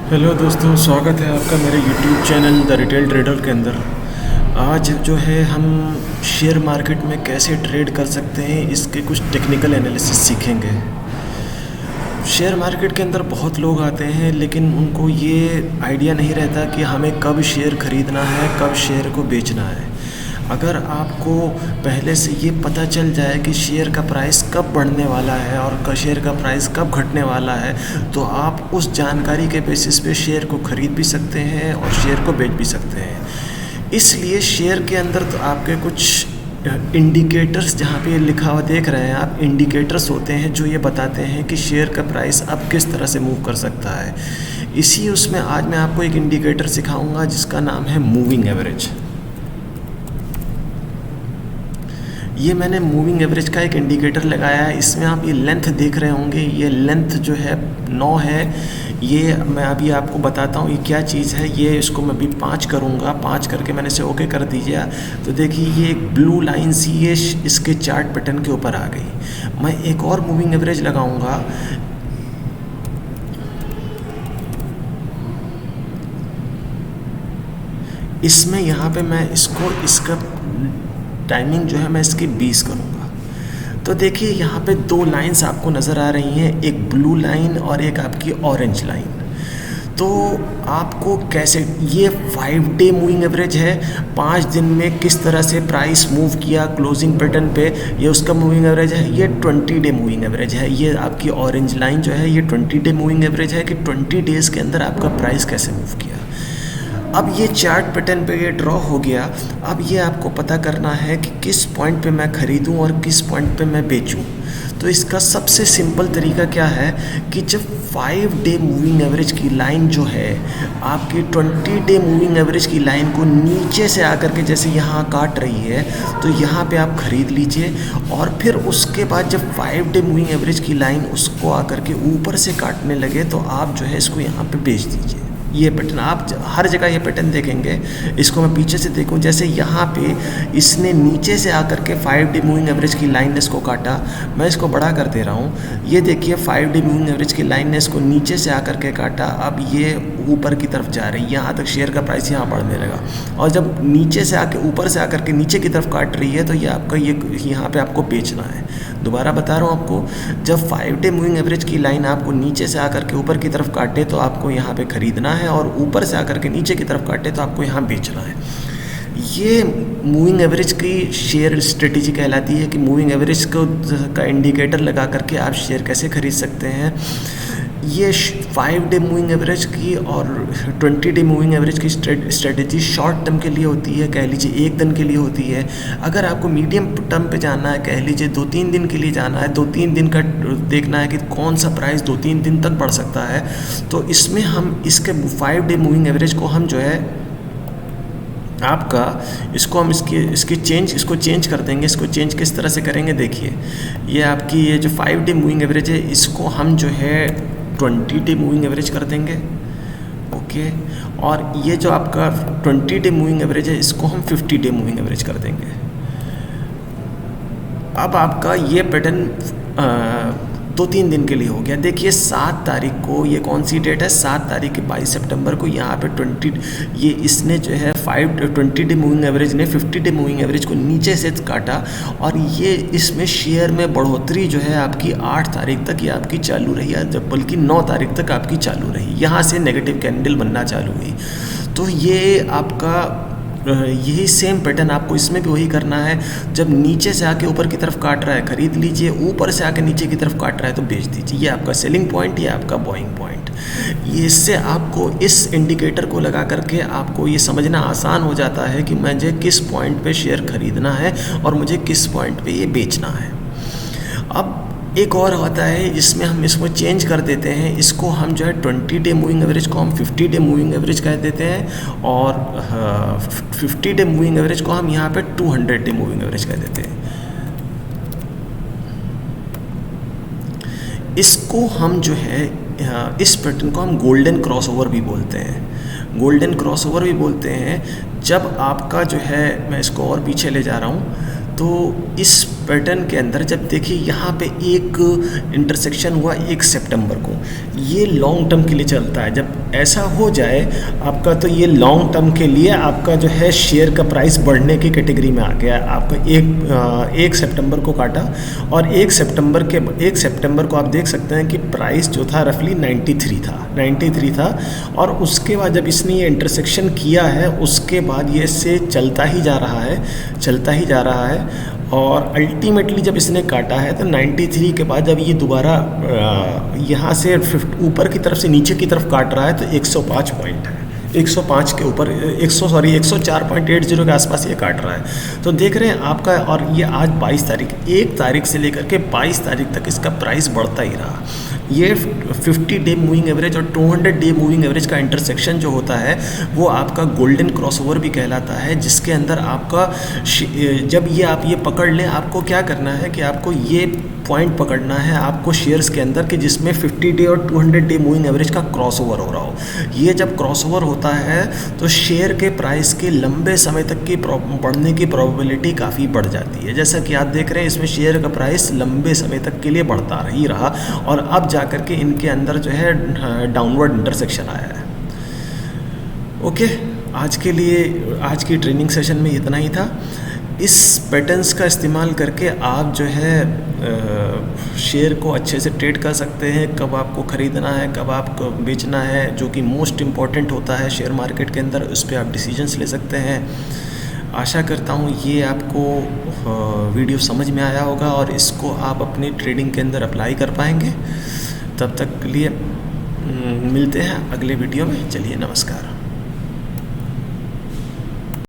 Hello दोस्तों, स्वागत है आपका मेरे YouTube channel the retail trader के अंदर। आज जो है हम शेयर मार्केट में कैसे ट्रेड कर सकते हैं इसके कुछ टेक्निकल एनालिसिस सीखेंगे। शेयर मार्केट के अंदर बहुत लोग आते हैं लेकिन उनको ये आइडिया नहीं रहता कि हमें कब शेयर ख़रीदना है, कब शेयर को बेचना है। अगर आपको पहले से ये पता चल जाए कि शेयर का प्राइस कब बढ़ने वाला है और शेयर का प्राइस कब घटने वाला है, तो आप उस जानकारी के बेसिस पे शेयर को ख़रीद भी सकते हैं और शेयर को बेच भी सकते हैं। इसलिए शेयर के अंदर तो आपके कुछ इंडिकेटर्स, जहाँ पे लिखा हुआ देख रहे हैं आप, इंडिकेटर्स होते हैं जो ये बताते हैं कि शेयर का प्राइस अब किस तरह से मूव कर सकता है। इसी उसमें आज मैं आपको एक इंडिकेटर सिखाऊंगा जिसका नाम है मूविंग एवरेज। ये मैंने मूविंग एवरेज का एक इंडिकेटर लगाया है। इसमें आप ये लेंथ देख रहे होंगे, ये लेंथ जो है 9 है। ये मैं अभी आपको बताता हूँ ये क्या चीज़ है। ये इसको मैं अभी 5 करूँगा, 5 करके मैंने इसे ओके कर दीजिए। तो देखिए ये एक ब्लू लाइन सी ये इसके चार्ट पैटर्न के ऊपर आ गई। मैं एक और मूविंग एवरेज लगाऊँगा। इसमें यहाँ पे मैं इसका टाइमिंग जो है मैं इसकी 20 करूँगा। तो देखिए यहाँ पे 2 लाइंस आपको नज़र आ रही हैं, एक ब्लू लाइन और एक आपकी ऑरेंज लाइन। तो आपको कैसे, ये 5 डे मूविंग एवरेज है, 5 दिन में किस तरह से प्राइस मूव किया क्लोजिंग पैटर्न पे, ये उसका मूविंग एवरेज है। ये 20 डे मूविंग एवरेज है। ये आपकी ऑरेंज लाइन जो है ये 20 डे मूविंग एवरेज है कि 20 डेज़ के अंदर आपका प्राइस कैसे मूव किया। अब ये चार्ट पैटर्न पे ये ड्रॉ हो गया। अब ये आपको पता करना है कि किस पॉइंट पे मैं ख़रीदूं और किस पॉइंट पे मैं बेचूं। तो इसका सबसे सिंपल तरीका क्या है कि जब 5 डे मूविंग एवरेज की लाइन जो है आपकी 20 डे मूविंग एवरेज की लाइन को नीचे से आकर के जैसे यहाँ काट रही है, तो यहाँ पे आप ख़रीद लीजिए। और फिर उसके बाद जब 5 डे मूविंग एवरेज की लाइन उसको आकर के ऊपर से काटने लगे, तो आप जो है इसको यहाँ पे बेच दीजिए। ये पैटर्न आप हर जगह ये पैटर्न देखेंगे। इसको मैं पीछे से देखूं, जैसे यहाँ पे इसने नीचे से आकर के 5 डे मूविंग एवरेज की लाइन ने इसको काटा। मैं इसको बड़ा कर दे रहा हूँ। ये देखिए 5 डे मूविंग एवरेज की लाइन ने इसको नीचे से आकर के काटा। अब ये ऊपर की तरफ जा रही है, यहाँ तक शेयर का प्राइस यहाँ बढ़ने लगा। और जब नीचे से आके ऊपर से आकर के नीचे की तरफ काट रही है, तो ये आपका ये यहाँ पे आपको बेचना है। दोबारा बता रहा हूँ आपको, जब 5 डे मूविंग एवरेज की लाइन आपको नीचे से आकर के ऊपर की तरफ काटे तो आपको यहाँ पे ख़रीदना है, और ऊपर से आकर के नीचे की तरफ काटे तो आपको यहाँ बेचना है। ये मूविंग एवरेज की शेयर स्ट्रेटेजी कहलाती है कि मूविंग एवरेज का इंडिकेटर लगा करके आप शेयर कैसे खरीद सकते हैं। ये 5 डे मूविंग एवरेज की और 20 डे मूविंग एवरेज की स्ट्रेटेजी शॉर्ट टर्म के लिए होती है, कह लीजिए 1 दिन के लिए होती है। अगर आपको मीडियम टर्म पे जाना है, कह लीजिए 2-3 दिन के लिए जाना है, 2-3 दिन का देखना है कि कौन सा प्राइस 2-3 दिन तक बढ़ सकता है, तो इसमें हम इसके 5 डे मूविंग एवरेज को हम जो है आपका इसको हम इसको चेंज कर देंगे। इसको चेंज किस तरह से करेंगे, देखिए ये आपकी ये जो 5 डे मूविंग एवरेज है इसको हम जो है 20 डे मूविंग एवरेज कर देंगे। ओके, और ये जो आपका 20 डे मूविंग एवरेज है इसको हम 50 डे मूविंग एवरेज कर देंगे। अब आपका ये पैटर्न 2-3 दिन के लिए हो गया। देखिए 7 तारीख को, ये कौन सी डेट है, 7 तारीख 22 सितंबर को यहाँ पे 20 ये इसने जो है 20 डे मूविंग एवरेज ने 50 डे मूविंग एवरेज को नीचे से काटा, और ये इसमें शेयर में बढ़ोतरी जो है आपकी 8 तारीख तक ये आपकी चालू रही है, जब बल्कि 9 तारीख तक आपकी चालू रही। यहाँ से नेगेटिव कैंडल बनना चालू हुई। तो ये आपका यही सेम पैटर्न आपको इसमें भी वही करना है। जब नीचे से आके ऊपर की तरफ काट रहा है खरीद लीजिए, ऊपर से आके नीचे की तरफ काट रहा है तो बेच दीजिए। ये आपका सेलिंग पॉइंट, ये आपका बाइंग पॉइंट। ये इससे आपको इस इंडिकेटर को लगा करके आपको ये समझना आसान हो जाता है कि मुझे किस पॉइंट पे शेयर खरीदना है और मुझे किस पॉइंट पे ये बेचना है। अब एक और होता है जिसमें हम इसको चेंज कर देते हैं। इसको हम जो है 20 डे मूविंग एवरेज को हम 50 डे मूविंग एवरेज कह देते हैं, और 50 डे मूविंग एवरेज को हम यहाँ पे 200 डे मूविंग एवरेज कह देते हैं। इसको हम जो है इस पैटर्न को हम गोल्डन क्रॉसओवर भी बोलते हैं। गोल्डन क्रॉसओवर भी बोलते हैं जब आपका जो है, मैं इसको और पीछे ले जा रहा हूँ, तो इस पैटर्न के अंदर जब देखिए यहाँ पे एक इंटरसेक्शन हुआ 1 सितंबर को, ये लॉन्ग टर्म के लिए चलता है। जब ऐसा हो जाए आपका तो ये लॉन्ग टर्म के लिए आपका जो है शेयर का प्राइस बढ़ने की कैटेगरी में आ गया। आपका 1 सितंबर को काटा और 1 सितंबर को आप देख सकते हैं कि प्राइस जो था रफली 93 था और उसके बाद जब इसने ये इंटरसेक्शन किया है उसके बाद ये इससे चलता ही जा रहा है और अल्टीमेटली जब इसने काटा है तो 93 के बाद जब ये दोबारा यहाँ से ऊपर की तरफ से नीचे की तरफ काट रहा है तो 105 पॉइंट है, 105 के ऊपर 104.80 के आसपास ये काट रहा है। तो देख रहे हैं आपका, और ये आज 22 तारीख, 1 तारीख से लेकर के 22 तारीख तक इसका प्राइस बढ़ता ही रहा। ये 50 डे मूविंग एवरेज और 200 डे मूविंग एवरेज का इंटरसेक्शन जो होता है वो आपका गोल्डन क्रॉसओवर भी कहलाता है, जिसके अंदर आपका जब ये आप ये पकड़ लें, आपको क्या करना है कि आपको ये पॉइंट पकड़ना है आपको शेयर्स के अंदर कि जिसमें 50 डे और 200 डे मूविंग एवरेज का क्रॉसओवर हो रहा हो। ये जब क्रॉसओवर होता है तो शेयर के प्राइस के लंबे समय तक की बढ़ने की प्रोबेबिलिटी काफ़ी बढ़ जाती है। जैसा कि आप देख रहे हैं इसमें शेयर का प्राइस लंबे समय तक के लिए बढ़ता ही रहा और अब जाकर के इनके अंदर जो है डाउनवर्ड इंटरसेक्शन आया है। ओके, आज के लिए आज की ट्रेनिंग सेशन में इतना ही था। इस पैटर्न्स का इस्तेमाल करके आप जो है शेयर को अच्छे से ट्रेड कर सकते हैं। कब आपको ख़रीदना है, कब आपको बेचना है, जो कि मोस्ट इम्पॉर्टेंट होता है शेयर मार्केट के अंदर, उस पर आप डिसीजंस ले सकते हैं। आशा करता हूँ ये आपको वीडियो समझ में आया होगा और इसको आप अपनी ट्रेडिंग के अंदर अप्लाई कर पाएंगे। तब तक के लिए मिलते हैं अगले वीडियो में। चलिए, नमस्कार।